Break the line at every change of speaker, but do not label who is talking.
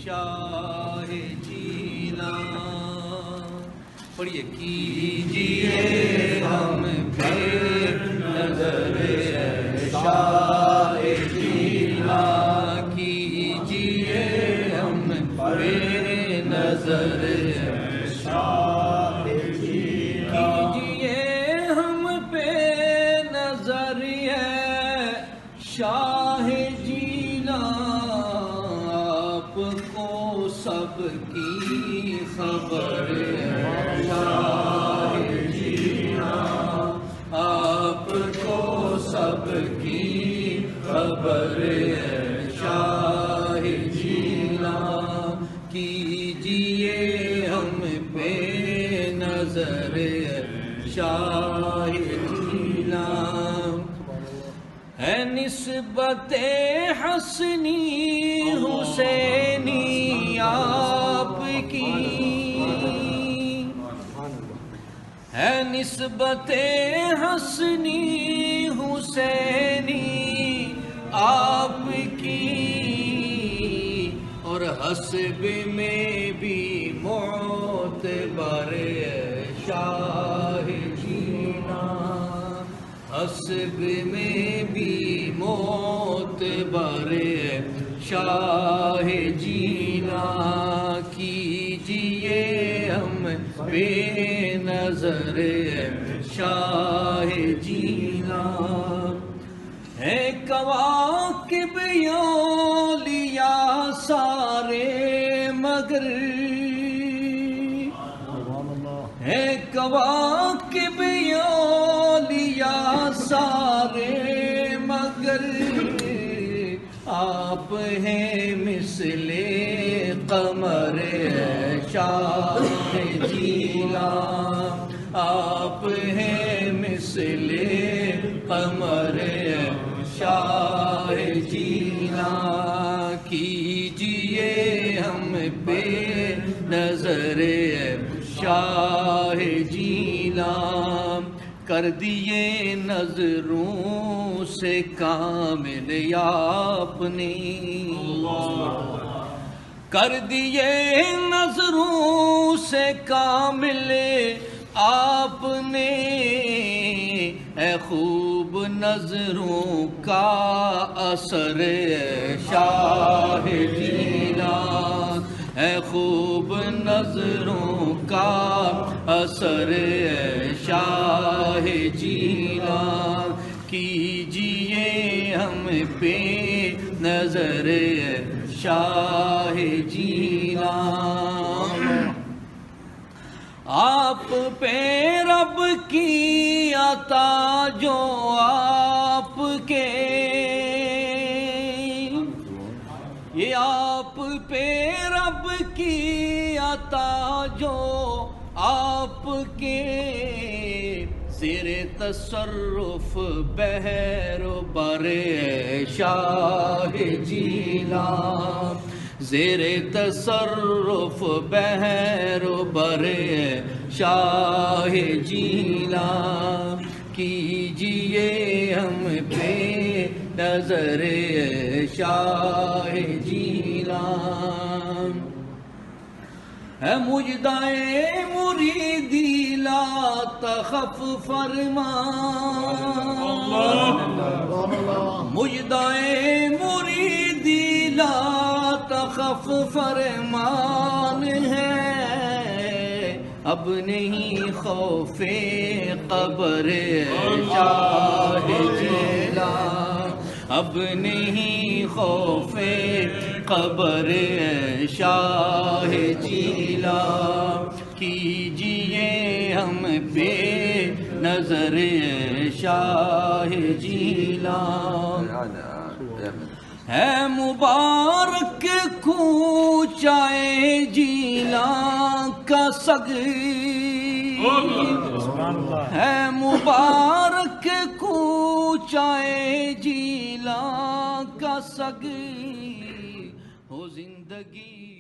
شاہ جینا. پڑھیے کیجئے ہم پہ نظر شاہ جینا. کیجئے ہم پہ نظر شاہ جینا. کیجئے ہم پہ نظر شاہ جینا. آپ کو سب کی خبر شاہ جینا. آپ کو سب کی خبر شاہ جینا. کیجئے ہم پہ نظر شاہ جینا. ہے نسبت حسنی حسینی آپ کی. ہے نسبت حسنی حسینی آپ کی. اور حسب میں بھی معتبر شاہ جینا. حسب میں بھی معتبر شاہ جینا. کیجئے ہم بے نظر شاہ جینا. ہے کواکب اولیاء سارے مگر. ہے کواکب اولیاء سارے مگر. آپ ہیں مثل قمر شاہ جینا. آپ ہیں مثل قمر شاہ جینا. کیجئے ہم پہ نظر شاہ جینا. کر دیے نظروں سے کامل آپ نے. کر دیے نظروں سے کامل آپ نے. اے خوب نظروں کا اثر شاہ جینا. اے خوب نظروں کا اثر شاہ جینا. کیجئے ہم پہ نظر شاہ جینا. آپ پہ رب کی عطا جو آپ کے. یہ آپ پہ رب کی عطا جو آپ کے. زیر تصرف بحر و بر شاہ جینا. زیر تصرف بحر و بر شاہ جینا. کیجئے ہم پہ نظر شاہ جینا. ہے مجدائے مریدی لا تخف فرمان. مجدائے مریدی لا تخف فرمان ہے. اب نہیں خوف قبر شاہ جینا. اب نہیں خوف قبر شاہ جینا. کیجئے ہم پہ نظر شاہ جینا. ہے مبارک کوچائے جینا کا سگ. ہے مبارک کوچائے جینا کا سگ. ہو زندگی